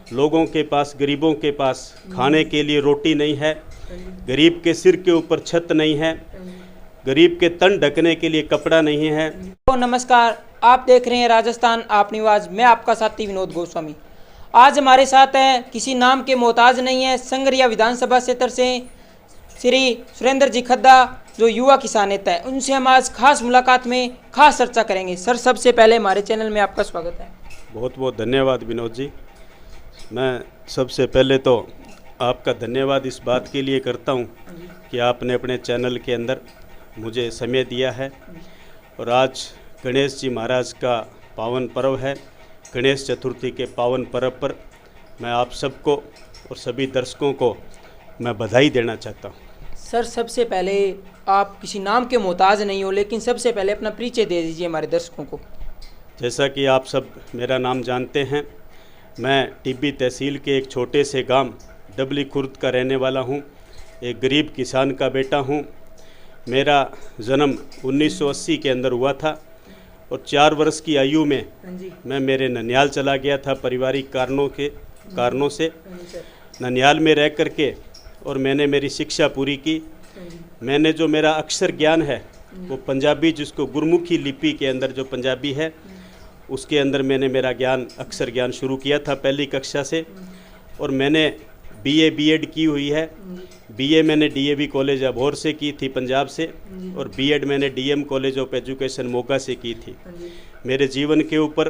लोगों के पास, गरीबों के पास खाने के लिए रोटी नहीं है, गरीब के सिर के ऊपर छत नहीं है, गरीब के तन ढकने के लिए कपड़ा नहीं है। तो नमस्कार, आप देख रहे हैं राजस्थान आप निवास। मैं आपका साथी विनोद गोस्वामी। आज हमारे साथ हैं, किसी नाम के मोहताज नहीं है, संगरिया विधानसभा क्षेत्र से श्री सुरेंद्र जी खद्दा, जो युवा किसान नेता है। उनसे हम आज खास मुलाकात में खास चर्चा करेंगे। सर, सबसे पहले हमारे चैनल में आपका स्वागत है। बहुत बहुत धन्यवाद विनोद जी। मैं सबसे पहले तो आपका धन्यवाद इस बात के लिए करता हूं कि आपने अपने चैनल के अंदर मुझे समय दिया है। और आज गणेश जी महाराज का पावन पर्व है। गणेश चतुर्थी के पावन पर्व पर मैं आप सबको और सभी दर्शकों को मैं बधाई देना चाहता हूँ। सर, सबसे पहले आप किसी नाम के मोहताज नहीं हो, लेकिन सबसे पहले अपना परिचय दे दीजिए हमारे दर्शकों को। जैसा कि आप सब मेरा नाम जानते हैं, मैं टिब्बी तहसील के एक छोटे से गांव डबली खुर्द का रहने वाला हूं। एक गरीब किसान का बेटा हूं। मेरा जन्म 1980 के अंदर हुआ था और 4 वर्ष की आयु में मैं मेरे ननिहाल चला गया था पारिवारिक कारणों से। ननिहाल में रह कर के और मैंने मेरी शिक्षा पूरी की। मैंने जो मेरा अक्षर ज्ञान है वो पंजाबी, जिसको गुरमुखी लिपि के अंदर जो पंजाबी है उसके अंदर मैंने मेरा अक्षर ज्ञान शुरू किया था पहली कक्षा से। और मैंने बीए बीएड की हुई है। बीए मैंने डीएवी कॉलेज अबोहर से की थी पंजाब से, और बीएड मैंने DM college of education Moga से की थी। मेरे जीवन के ऊपर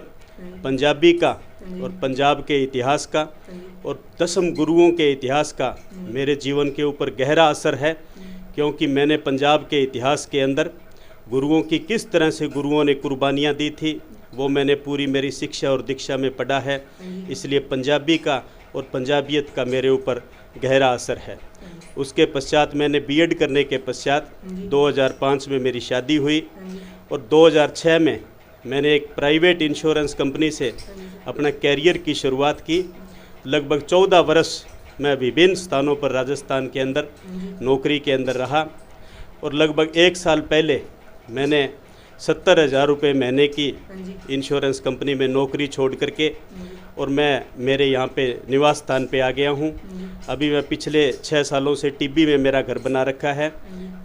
पंजाबी का और पंजाब के इतिहास का और 10 गुरुओं के इतिहास का मेरे जीवन के ऊपर गहरा असर है, क्योंकि मैंने पंजाब के इतिहास के अंदर गुरुओं की किस तरह से गुरुओं ने कुर्बानियाँ दी थी वो मैंने पूरी मेरी शिक्षा और दीक्षा में पढ़ा है। इसलिए पंजाबी का और पंजाबियत का मेरे ऊपर गहरा असर है। उसके पश्चात मैंने बीएड करने के पश्चात 2005 में मेरी शादी हुई और 2006 में मैंने एक प्राइवेट इंश्योरेंस कंपनी से अपना कैरियर की शुरुआत की। लगभग 14 वर्ष मैं विभिन्न स्थानों पर राजस्थान के अंदर नौकरी के अंदर रहा और लगभग 1 साल पहले मैंने 70,000 रुपये महीने की इंश्योरेंस कंपनी में नौकरी छोड़ करके और मैं मेरे यहाँ पे निवास स्थान पे आ गया हूँ। अभी मैं पिछले 6 सालों से टिब्बी में मेरा घर बना रखा है।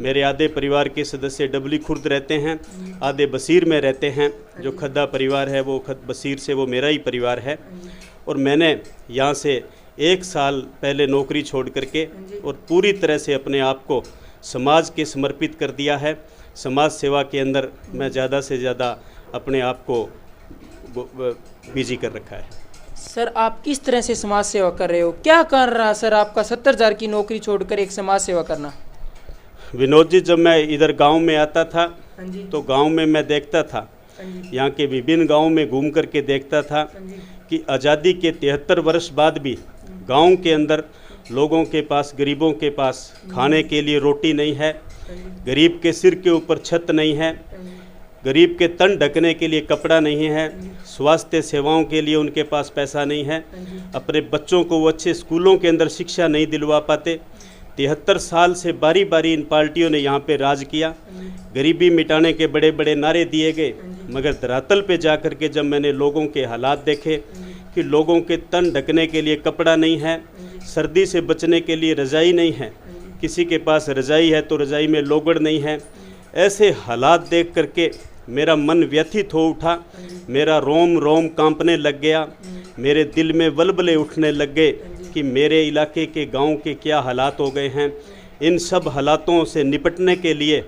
मेरे आधे परिवार के सदस्य डबली खुर्द रहते हैं, आधे बसीर में रहते हैं। जो खद्दा परिवार है वो बसीर से वो मेरा ही परिवार है। और मैंने यहाँ से 1 साल पहले नौकरी छोड़ करके और पूरी तरह से अपने आप को समाज के समर्पित कर दिया है। समाज सेवा के अंदर मैं ज़्यादा से ज़्यादा अपने आप को बिजी कर रखा है। सर, आप किस तरह से समाज सेवा कर रहे हो? क्या कर रहा सर आपका 70,000 की नौकरी छोड़कर एक समाज सेवा करना? विनोद जी, जब मैं इधर गांव में आता था तो गांव में मैं देखता था, यहाँ के विभिन्न गांवों में घूम करके देखता था कि आज़ादी के 73 वर्ष बाद भी गांव के अंदर लोगों के पास, गरीबों के पास खाने के लिए रोटी नहीं है, गरीब के सिर के ऊपर छत नहीं है, गरीब के तन ढकने के लिए कपड़ा नहीं है, स्वास्थ्य सेवाओं के लिए उनके पास पैसा नहीं है, अपने बच्चों को वो अच्छे स्कूलों के अंदर शिक्षा नहीं दिलवा पाते। 73 साल से बारी बारी इन पार्टियों ने यहाँ पे राज किया। गरीबी मिटाने के बड़े बड़े नारे दिए गए, मगर धरातल पे जा कर के जब मैंने लोगों के हालात देखे कि लोगों के तन ढकने के लिए कपड़ा नहीं है, सर्दी से बचने के लिए रज़ाई नहीं है, किसी के पास रज़ाई है तो रज़ाई में लोगड़ नहीं है, ऐसे हालात देख करके मेरा मन व्यथित हो उठा। मेरा रोम रोम कांपने लग गया, मेरे दिल में वलवले उठने लग गए कि मेरे इलाके के गांव के क्या हालात हो गए हैं। इन सब हालातों से निपटने के लिए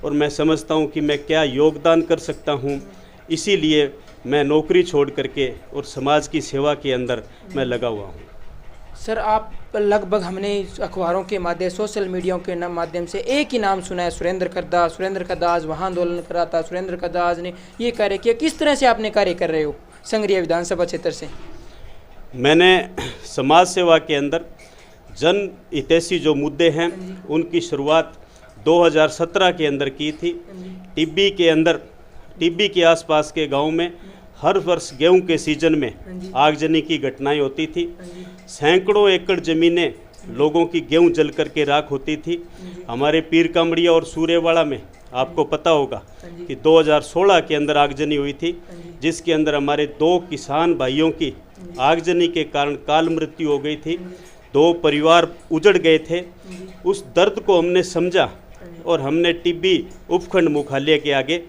और मैं समझता हूं कि मैं क्या योगदान कर सकता हूं, इसीलिए मैं नौकरी छोड़ करके और समाज की सेवा के अंदर मैं लगा हुआ हूं। सर, आप लगभग हमने अखबारों के माध्यम, सोशल मीडिया के माध्यम से एक ही नाम सुना है, सुरेंद्र खद्दा। सुरेंद्र खद्दा आज वहाँ आंदोलन कर रहा था, सुरेंद्र खद्दा आज ने ये कार्य किया। किस तरह से आपने कार्य कर रहे हो संगरिया विधानसभा क्षेत्र से? मैंने समाज सेवा के अंदर जन हितैषी जो मुद्दे हैं उनकी शुरुआत 2017 के अंदर की थी। टिब्बी के अंदर, टिब्बी के आसपास के गांव में हर वर्ष गेहूं के सीजन में आगजनी की घटनाएं होती थी। सैकड़ों एकड़ ज़मीनें लोगों की गेहूं जल करके राख होती थी। हमारे पीर कामड़िया और सूर्यवाड़ा में आपको पता होगा कि 2016 के अंदर आगजनी हुई थी, जिसके अंदर हमारे 2 किसान भाइयों की आगजनी के कारण काल मृत्यु हो गई थी, 2 परिवार उजड़ गए थे। उस दर्द को हमने समझा और हमने टिब्बी उपखंड मुख्यालय के आगे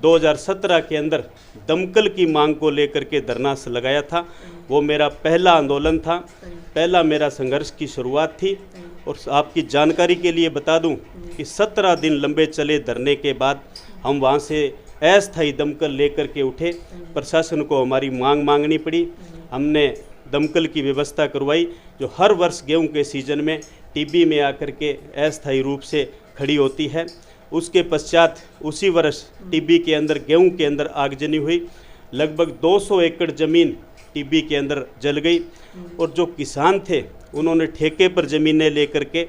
2017 के अंदर दमकल की मांग को लेकर के धरना लगाया था। वो मेरा पहला आंदोलन था, पहला मेरा संघर्ष की शुरुआत थी। और आपकी जानकारी के लिए बता दूं कि 17 दिन लंबे चले धरने के बाद हम वहाँ से अस्थायी दमकल लेकर के उठे। प्रशासन को हमारी मांग मांगनी पड़ी, हमने दमकल की व्यवस्था करवाई जो हर वर्ष गेहूं के सीजन में टिब्बी में आकर के अस्थायी रूप से खड़ी होती है। उसके पश्चात उसी वर्ष टिब्बी के अंदर गेहूं के अंदर आगजनी हुई, लगभग 200 एकड़ ज़मीन टिब्बी के अंदर जल गई। और जो किसान थे उन्होंने ठेके पर ज़मीनें लेकर के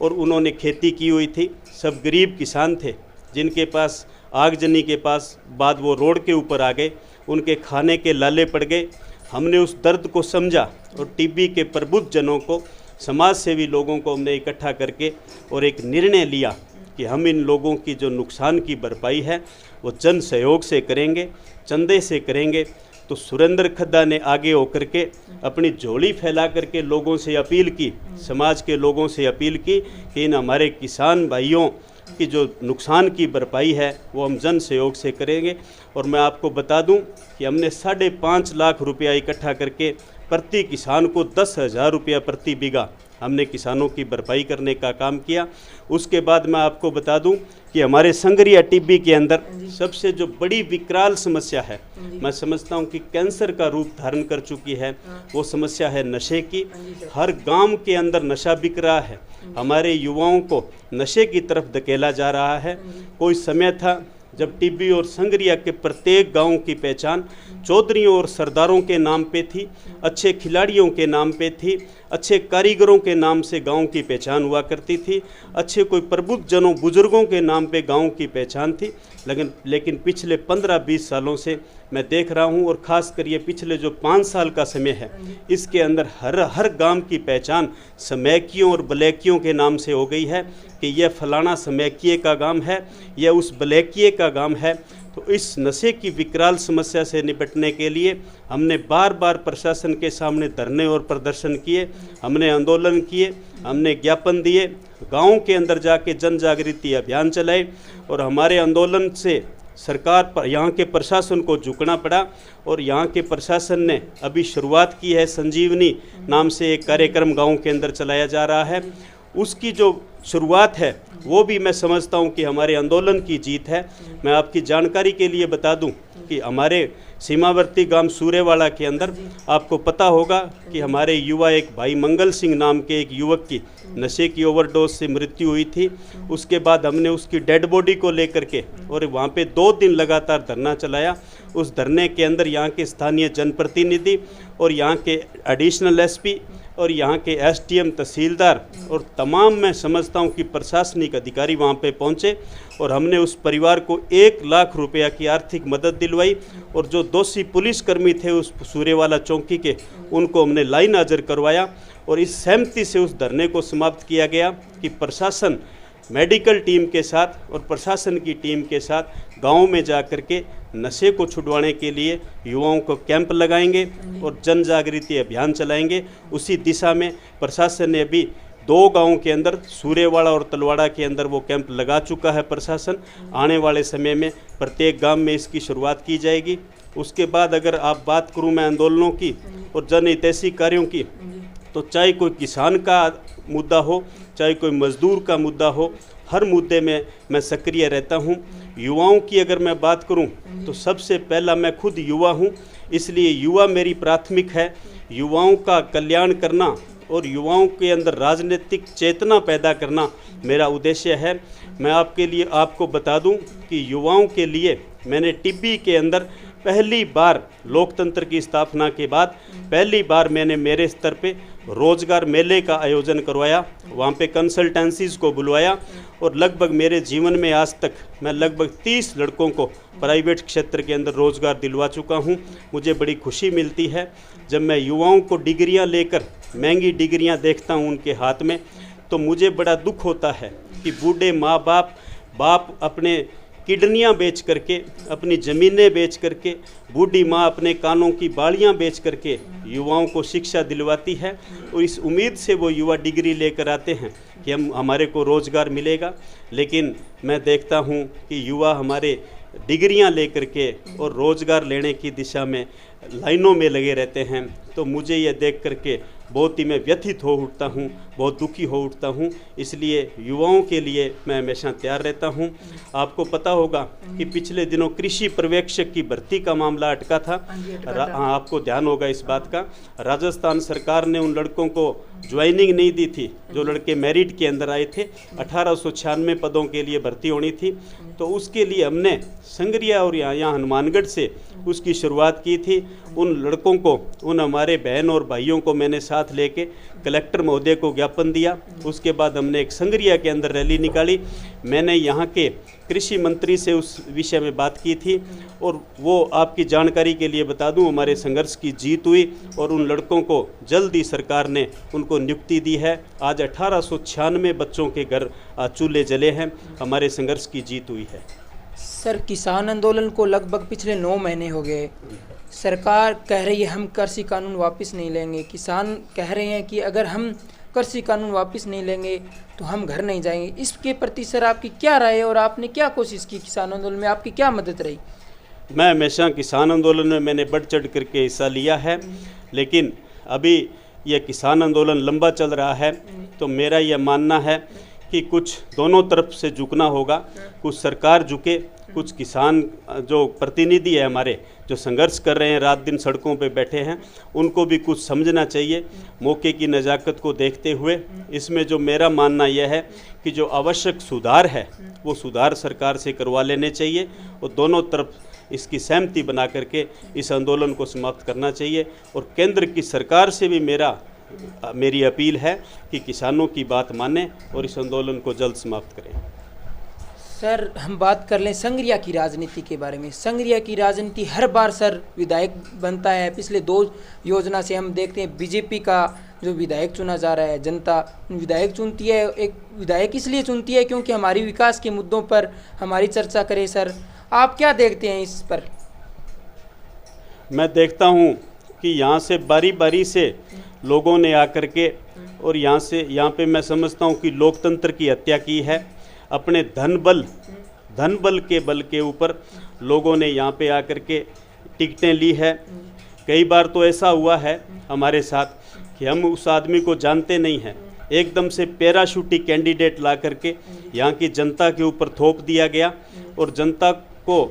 और उन्होंने खेती की हुई थी। सब गरीब किसान थे जिनके पास आगजनी के पास बाद वो रोड के ऊपर आ गए, उनके खाने के लाले पड़ गए। हमने उस दर्द को समझा और टिब्बी के प्रबुद्ध जनों को, समाज सेवी लोगों को हमने इकट्ठा करके और एक निर्णय लिया कि हम इन लोगों की जो नुकसान की भरपाई है वो जन सहयोग से करेंगे, चंदे से करेंगे। तो सुरेंद्र खद्दा ने आगे होकर के अपनी झोली फैला करके लोगों से अपील की, समाज के लोगों से अपील की कि इन हमारे किसान भाइयों की जो नुकसान की भरपाई है वो हम जन सहयोग से करेंगे। और मैं आपको बता दूं कि हमने 5.5 लाख रुपया इकट्ठा करके प्रति किसान को 10,000 रुपया प्रति बीघा हमने किसानों की भरपाई करने का काम किया। उसके बाद मैं आपको बता दूं कि हमारे संगरिया टिब्बी के अंदर सबसे जो बड़ी विकराल समस्या है, मैं समझता हूं कि कैंसर का रूप धारण कर चुकी है, वो समस्या है नशे की। हर गांव के अंदर नशा बिक रहा है, हमारे युवाओं को नशे की तरफ धकेला जा रहा है। कोई समय था जब टिब्बी और संगरिया के प्रत्येक गांव की पहचान चौधरियों और सरदारों के नाम पे थी, अच्छे खिलाड़ियों के नाम पे थी, अच्छे कारीगरों के नाम से गांव की पहचान हुआ करती थी, अच्छे कोई प्रबुद्ध जनों बुजुर्गों के नाम पे गांव की पहचान थी। लेकिन पिछले 15-20 सालों से मैं देख रहा हूं, और ख़ास कर ये पिछले जो 5 साल का समय है, इसके अंदर हर गांव की पहचान समैकियों और बलैकियों के नाम से हो गई है कि यह फलाना समैकिए का गांव है, यह उस बलैकिए का गांव है। तो इस नशे की विकराल समस्या से निपटने के लिए हमने बार बार प्रशासन के सामने धरने और प्रदर्शन किए, हमने आंदोलन किए, हमने ज्ञापन दिए, गाँव के अंदर जाके जन जागृति अभियान चलाए। और हमारे आंदोलन से सरकार पर, यहाँ के प्रशासन को झुकना पड़ा। और यहाँ के प्रशासन ने अभी शुरुआत की है, संजीवनी नाम से एक कार्यक्रम गाँव के अंदर चलाया जा रहा है। उसकी जो शुरुआत है वो भी मैं समझता हूँ कि हमारे आंदोलन की जीत है। मैं आपकी जानकारी के लिए बता दूँ कि हमारे सीमावर्ती गांव सूर्यवाड़ा के अंदर आपको पता होगा कि हमारे युवा एक भाई मंगल सिंह नाम के एक युवक की नशे की ओवरडोज से मृत्यु हुई थी। उसके बाद हमने उसकी डेड बॉडी को लेकर के और वहाँ पे 2 दिन लगातार धरना चलाया। उस धरने के अंदर यहाँ के स्थानीय जनप्रतिनिधि और यहाँ के एडिशनल एसपी और यहाँ के एसडीएम, तहसीलदार और तमाम, मैं समझता हूँ कि प्रशासनिक अधिकारी वहाँ पे पहुँचे और हमने उस परिवार को 1 लाख रुपया की आर्थिक मदद दिलवाई। और जो दोषी पुलिसकर्मी थे उस सूर्यवाला चौकी के, उनको हमने लाइन हाजिर करवाया। और इस सहमति से उस धरने को समाप्त किया गया कि प्रशासन मेडिकल टीम के साथ और प्रशासन की टीम के साथ गाँव में जा कर के नशे को छुड़वाने के लिए युवाओं को कैंप लगाएंगे और जन जागृति अभियान चलाएंगे। उसी दिशा में प्रशासन ने अभी 2 गाँव के अंदर, सूर्यवाड़ा और तलवाड़ा के अंदर वो कैंप लगा चुका है प्रशासन। आने वाले समय में प्रत्येक गांव में इसकी शुरुआत की जाएगी। उसके बाद अगर आप बात करूं मैं आंदोलनों की और जनहितैषी कार्यों की, तो चाहे कोई किसान का मुद्दा हो, चाहे कोई मजदूर का मुद्दा हो, हर मुद्दे में मैं सक्रिय रहता हूं। युवाओं की अगर मैं बात करूं तो सबसे पहला मैं खुद युवा हूं, इसलिए युवा मेरी प्राथमिक है। युवाओं का कल्याण करना और युवाओं के अंदर राजनीतिक चेतना पैदा करना मेरा उद्देश्य है। मैं आपको बता दूं कि युवाओं के लिए मैंने टिब्बी के अंदर पहली बार लोकतंत्र की स्थापना के बाद पहली बार मैंने मेरे स्तर पे रोजगार मेले का आयोजन करवाया, वहाँ पे कंसल्टेंसीज़ को बुलवाया और लगभग मेरे जीवन में आज तक मैं लगभग 30 लड़कों को प्राइवेट क्षेत्र के अंदर रोज़गार दिलवा चुका हूँ। मुझे बड़ी खुशी मिलती है जब मैं युवाओं को डिग्रियाँ लेकर, महंगी डिग्रियाँ देखता हूँ उनके हाथ में, तो मुझे बड़ा दुख होता है कि बूढ़े माँ बाप अपने किडनियां बेच करके, अपनी ज़मीनें बेच करके, बूढ़ी माँ अपने कानों की बालियां बेच करके युवाओं को शिक्षा दिलवाती है और इस उम्मीद से वो युवा डिग्री लेकर आते हैं कि हमारे को रोज़गार मिलेगा। लेकिन मैं देखता हूँ कि युवा हमारे डिग्रियां लेकर के और रोज़गार लेने की दिशा में लाइनों में लगे रहते हैं। तो मुझे ये देख करके बहुत ही मैं व्यथित हो उठता हूँ, बहुत दुखी हो उठता हूँ। इसलिए युवाओं के लिए मैं हमेशा तैयार रहता हूँ। आपको पता होगा कि पिछले दिनों कृषि पर्यवेक्षक की भर्ती का मामला अटका था। हाँ, आपको ध्यान होगा इस बात का। राजस्थान सरकार ने उन लड़कों को ज्वाइनिंग नहीं दी थी जो लड़के मेरिट के अंदर आए थे। 1896 पदों के लिए भर्ती होनी थी। तो उसके लिए हमने संगरिया और यहाँ हनुमानगढ़ से उसकी शुरुआत की थी। उन लड़कों को, उन हमारे बहन और भाइयों को मैंने साथ लेके कलेक्टर महोदय को ज्ञापन दिया। उसके बाद हमने एक संगरिया के अंदर रैली निकाली। मैंने यहाँ के कृषि मंत्री से उस विषय में बात की थी और वो आपकी जानकारी के लिए बता दूं, हमारे संघर्ष की जीत हुई और उन लड़कों को जल्द ही सरकार ने उनको नियुक्ति दी है। आज 1896 बच्चों के घर चूल्हे जले हैं। हमारे संघर्ष की जीत हुई है। सर, किसान आंदोलन को लगभग पिछले 9 महीने हो गए। सरकार कह रही है हम कृषि कानून वापस नहीं लेंगे। किसान कह रहे हैं कि अगर हम कृषि कानून वापस नहीं लेंगे तो हम घर नहीं जाएंगे। इसके प्रति सर आपकी क्या राय है और आपने क्या कोशिश की किसान आंदोलन में, आपकी क्या मदद रही? मैं हमेशा किसान आंदोलन में मैंने बढ़ चढ़ करके हिस्सा लिया है, लेकिन अभी यह किसान आंदोलन लंबा चल रहा है तो मेरा यह मानना है कि कुछ दोनों तरफ से झुकना होगा। कुछ सरकार झुके, कुछ किसान जो प्रतिनिधि है हमारे, जो संघर्ष कर रहे हैं, रात दिन सड़कों पे बैठे हैं, उनको भी कुछ समझना चाहिए मौके की नज़ाकत को देखते हुए। इसमें जो मेरा मानना यह है कि जो आवश्यक सुधार है वो सुधार सरकार से करवा लेने चाहिए और दोनों तरफ इसकी सहमति बना करके इस आंदोलन को समाप्त करना चाहिए। और केंद्र की सरकार से भी मेरी अपील है कि किसानों की बात मानें और इस आंदोलन को जल्द समाप्त करें। सर, हम बात कर लें संगरिया की राजनीति के बारे में। संगरिया की राजनीति हर बार सर विधायक बनता है। पिछले 2 योजना से हम देखते हैं बीजेपी का जो विधायक चुना जा रहा है, जनता विधायक चुनती है। एक विधायक इसलिए चुनती है क्योंकि हमारी विकास के मुद्दों पर हमारी चर्चा करे। सर, आप क्या देखते हैं इस पर? मैं देखता हूँ कि यहाँ से बारी बारी से लोगों ने आकर के और यहाँ पे मैं समझता हूँ कि लोकतंत्र की हत्या की है। अपने धन बल के बल के ऊपर लोगों ने यहाँ पे आकर के टिकटें ली है। कई बार तो ऐसा हुआ है हमारे साथ कि हम उस आदमी को जानते नहीं हैं, एकदम से पैराशूटी कैंडिडेट ला करके यहाँ की जनता के ऊपर थोप दिया गया और जनता को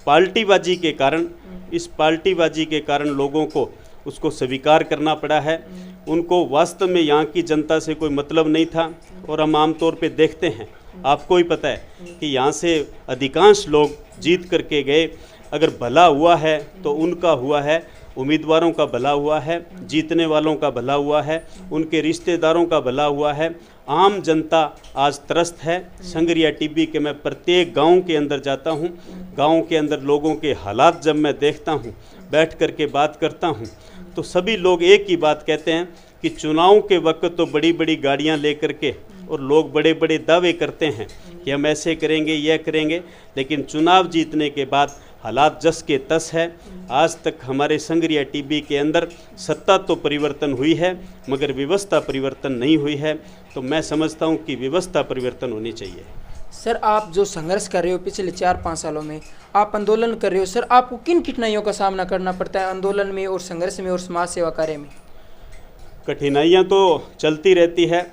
पार्टीबाजी के कारण, इस पार्टीबाजी के कारण लोगों को उसको स्वीकार करना पड़ा है। उनको वास्तव में यहाँ की जनता से कोई मतलब नहीं था। और हम आमतौर पे देखते हैं, आपको ही पता है कि यहाँ से अधिकांश लोग जीत करके गए। अगर भला हुआ है तो उनका हुआ है, उम्मीदवारों का भला हुआ है, जीतने वालों का भला हुआ है, उनके रिश्तेदारों का भला हुआ है। आम जनता आज त्रस्त है। संगरिया टिब्बी के मैं प्रत्येक गांव के अंदर जाता हूं। गांव के अंदर लोगों के हालात जब मैं देखता हूं, बैठ कर के बात करता हूं, तो सभी लोग एक ही बात कहते हैं कि चुनाव के वक्त तो बड़ी बड़ी गाड़ियां लेकर के और लोग बड़े बड़े दावे करते हैं कि हम ऐसे करेंगे, यह करेंगे, लेकिन चुनाव जीतने के बाद हालात जस के तस है। आज तक हमारे संगरिया टिब्बी के अंदर सत्ता तो परिवर्तन हुई है मगर व्यवस्था परिवर्तन नहीं हुई है। तो मैं समझता हूं कि व्यवस्था परिवर्तन होनी चाहिए। सर, आप जो संघर्ष कर रहे हो पिछले 4-5 सालों में, आप आंदोलन कर रहे हो, सर आपको किन कठिनाइयों का सामना करना पड़ता है आंदोलन में और संघर्ष में और समाज सेवा कार्य में? कठिनाइयाँ तो चलती रहती है।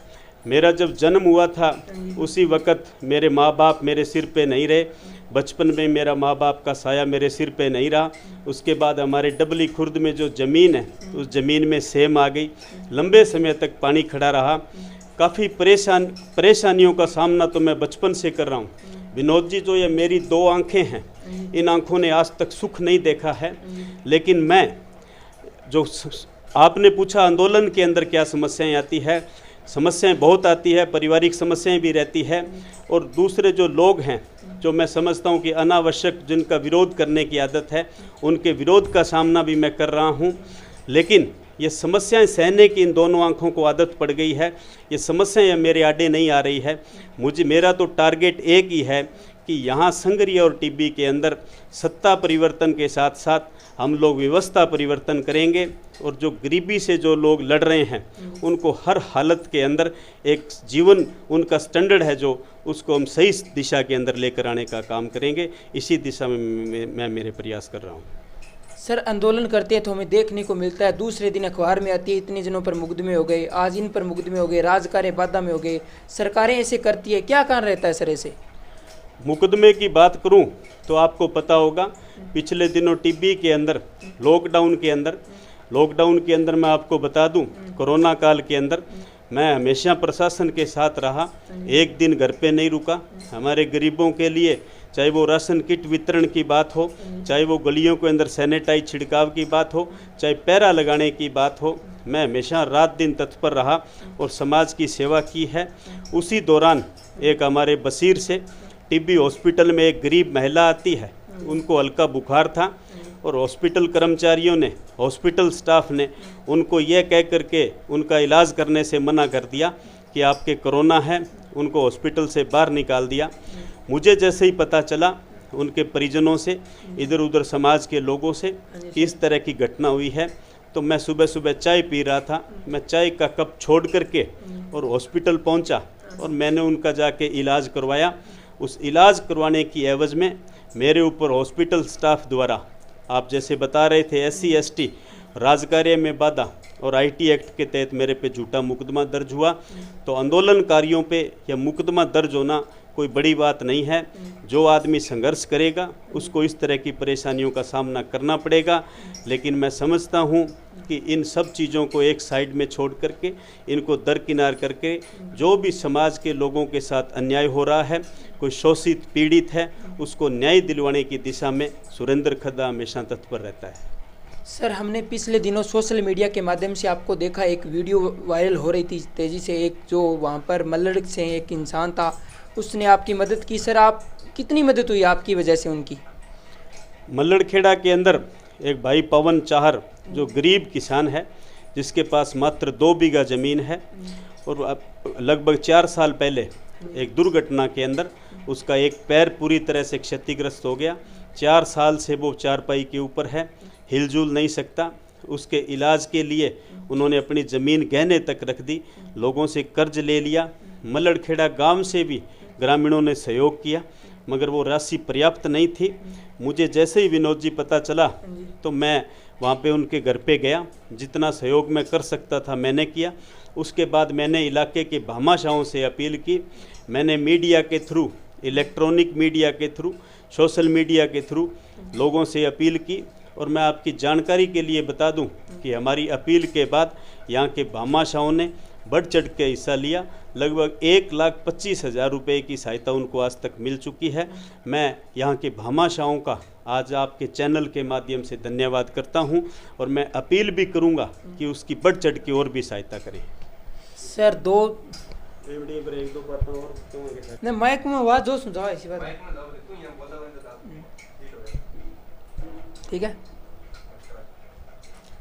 मेरा जब जन्म हुआ था उसी वक्त मेरे माँ बाप मेरे सिर पे नहीं रहे। बचपन में मेरा माँ बाप का साया मेरे सिर पे नहीं रहा। उसके बाद हमारे डबली खुर्द में जो ज़मीन है उस ज़मीन में सेम आ गई। लंबे समय तक पानी खड़ा रहा। काफ़ी परेशानियों का सामना तो मैं बचपन से कर रहा हूँ। विनोद जी, जो ये मेरी 2 आँखें हैं, इन आँखों ने आज तक सुख नहीं देखा है। लेकिन मैं जो आपने पूछा आंदोलन के अंदर क्या समस्याएं आती है, समस्याएं बहुत आती है, पारिवारिक समस्याएं भी रहती है। और दूसरे जो लोग हैं जो मैं समझता हूं कि अनावश्यक जिनका विरोध करने की आदत है, उनके विरोध का सामना भी मैं कर रहा हूं। लेकिन ये समस्याएं सहने की इन दोनों आंखों को आदत पड़ गई है। ये समस्याएं मेरे आड़े नहीं आ रही है। मेरा तो टारगेट एक ही है कि यहाँ संगरिया और टिब्बी के अंदर सत्ता परिवर्तन के साथ साथ हम लोग व्यवस्था परिवर्तन करेंगे और जो गरीबी से जो लोग लड़ रहे हैं उनको हर हालत के अंदर एक जीवन उनका स्टैंडर्ड है जो उसको हम सही दिशा के अंदर लेकर आने का काम करेंगे। इसी दिशा में मैं मेरे प्रयास कर रहा हूँ। सर, आंदोलन करते हैं तो हमें देखने को मिलता है, दूसरे दिन अखबार में आती है इतने जनों पर मुकदमे हो गए, आज इन पर मुकदमे हो गए, राजकार्य बाधा में हो गए, सरकारें ऐसे करती है, क्या कारण रहता है सर ऐसे? मुकदमे की बात करूं तो आपको पता होगा पिछले दिनों टिब्बी के अंदर लॉकडाउन के अंदर मैं आपको बता दूं कोरोना काल के अंदर मैं हमेशा प्रशासन के साथ रहा, एक दिन घर पे नहीं रुका। हमारे गरीबों के लिए चाहे वो राशन किट वितरण की बात हो, चाहे वो गलियों के अंदर सैनिटाइज छिड़काव की बात हो, चाहे पैरा लगाने की बात हो, मैं हमेशा रात दिन तत्पर रहा और समाज की सेवा की है। उसी दौरान एक हमारे बसीर से टिब्बी हॉस्पिटल में एक गरीब महिला आती है, उनको हल्का बुखार था और हॉस्पिटल कर्मचारियों ने, हॉस्पिटल स्टाफ ने उनको यह कह करके उनका इलाज करने से मना कर दिया कि आपके कोरोना है, उनको हॉस्पिटल से बाहर निकाल दिया। मुझे जैसे ही पता चला उनके परिजनों से, इधर उधर समाज के लोगों से कि इस तरह की घटना हुई है, तो मैं सुबह सुबह चाय पी रहा था, मैं चाय का कप छोड़ करके और हॉस्पिटल पहुंचा और मैंने उनका जाके इलाज करवाया। उस इलाज करवाने की एवज में मेरे ऊपर हॉस्पिटल स्टाफ द्वारा, आप जैसे बता रहे थे, SC ST राजकार्य में बाधा और IT एक्ट के तहत मेरे पे झूठा मुकदमा दर्ज हुआ। तो आंदोलनकारियों पे यह मुकदमा दर्ज होना कोई बड़ी बात नहीं है। जो आदमी संघर्ष करेगा उसको इस तरह की परेशानियों का सामना करना पड़ेगा, लेकिन मैं समझता हूँ कि इन सब चीज़ों को एक साइड में छोड़ करके, इनको दरकिनार करके, जो भी समाज के लोगों के साथ अन्याय हो रहा है, कोई शोषित पीड़ित है, उसको न्याय दिलवाने की दिशा में सुरेंद्र खद्दा हमेशा तत्पर रहता है। सर, हमने पिछले दिनों सोशल मीडिया के माध्यम से आपको देखा, एक वीडियो वायरल हो रही थी तेज़ी से, एक जो वहाँ पर मल्लड़ से एक इंसान था, उसने आपकी मदद की। सर, आप कितनी मदद हुई आपकी वजह से उनकी? मल्लड़खेड़ा के अंदर एक भाई पवन चाहर जो गरीब किसान है, जिसके पास मात्र 2 बीघा ज़मीन है और लगभग 4 साल पहले एक दुर्घटना के अंदर उसका एक पैर पूरी तरह से क्षतिग्रस्त हो गया। 4 साल से वो चारपाई के ऊपर है, हिलजुल नहीं सकता। उसके इलाज के लिए उन्होंने अपनी ज़मीन गहने तक रख दी, लोगों से कर्ज ले लिया। मल्लड़खेड़ा गांव से भी ग्रामीणों ने सहयोग किया, मगर वो राशि पर्याप्त नहीं थी। मुझे जैसे ही विनोद जी पता चला तो मैं वहाँ पे उनके घर पे गया, जितना सहयोग मैं कर सकता था मैंने किया। उसके बाद मैंने इलाके के भामाशाहों से अपील की, मैंने मीडिया के थ्रू, इलेक्ट्रॉनिक मीडिया के थ्रू, सोशल मीडिया के थ्रू लोगों से अपील की। और मैं आपकी जानकारी के लिए बता दूं कि हमारी अपील के बाद यहाँ के भामाशाहों ने बढ़ चढ़ के हिस्सा लिया। लगभग 1,25,000 रुपये की सहायता उनको आज तक मिल चुकी है। मैं यहाँ के भामाशाहों का आज आपके चैनल के माध्यम से धन्यवाद करता हूँ और मैं अपील भी करूँगा कि उसकी बढ़ चढ़ के और भी सहायता करें। सर, माइक में आवाज जो सुझाव ऐसी बात, ठीक है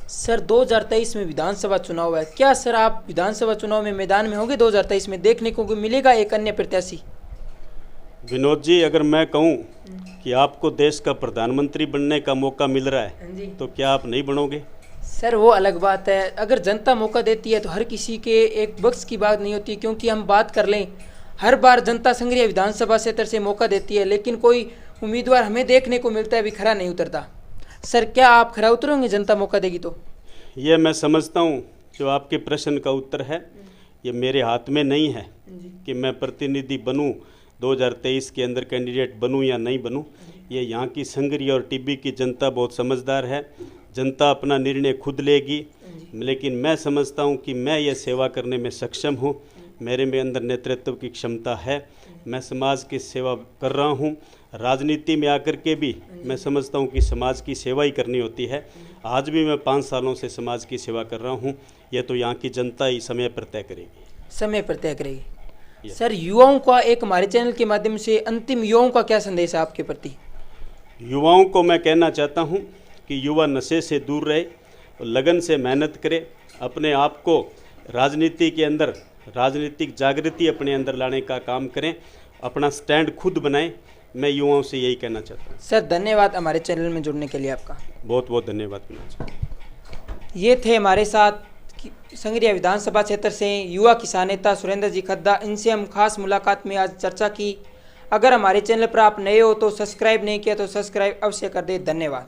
सर। 2023 में विधानसभा चुनाव है, क्या सर आप विधानसभा चुनाव में मैदान में होंगे? 2023 में देखने को मिलेगा एक अन्य प्रत्याशी? विनोद जी, अगर मैं कहूं कि आपको देश का प्रधानमंत्री बनने का मौका मिल रहा है तो क्या आप नहीं बनोगे? सर, वो अलग बात है। अगर जनता मौका देती है तो हर किसी के एक बख्श की बात नहीं होती, क्योंकि हम बात कर लें, हर बार जनता संग्रिया विधानसभा क्षेत्र से मौका देती है, लेकिन कोई उम्मीदवार हमें देखने को मिलता है अभी खरा नहीं उतरता। सर, क्या आप खरा उतरोगे जनता मौका देगी तो? ये मैं समझता हूँ जो आपके प्रश्न का उत्तर है ये मेरे हाथ में नहीं है कि मैं प्रतिनिधि बनूँ, 2023 के अंदर कैंडिडेट बनूँ या नहीं बनूँ। ये यहाँ की संगरिया और टिब्बी की जनता बहुत समझदार है, जनता अपना निर्णय खुद लेगी। लेकिन मैं समझता हूँ कि मैं ये सेवा करने में सक्षम हूँ, मेरे में अंदर नेतृत्व की क्षमता है, मैं समाज की सेवा कर रहा हूँ। राजनीति में आकर के भी मैं समझता हूँ कि समाज की सेवा ही करनी होती है। आज भी मैं 5 सालों से समाज की सेवा कर रहा हूँ, ये तो यहाँ की जनता ही समय पर तय करेगी। समय पर तय करेगी। सर, युवाओं का एक हमारे चैनल के माध्यम से अंतिम युवाओं का क्या संदेश है आपके प्रति? युवाओं को मैं कहना चाहता हूँ कि युवा नशे से दूर रहे, लगन से मेहनत करे, अपने आप को राजनीति के अंदर राजनीतिक जागृति अपने अंदर लाने का काम करें, अपना स्टैंड खुद बनाएं। मैं युवाओं से यही कहना चाहता हूँ। सर धन्यवाद हमारे चैनल में जुड़ने के लिए आपका। बहुत बहुत धन्यवाद विनोद। ये थे हमारे साथ संगरिया विधानसभा क्षेत्र से युवा किसान नेता सुरेंद्र जी खद्दा। इनसे हम खास मुलाकात में आज चर्चा की। अगर हमारे चैनल पर आप नए हो तो सब्सक्राइब नहीं किया तो सब्सक्राइब अवश्य कर दें। धन्यवाद।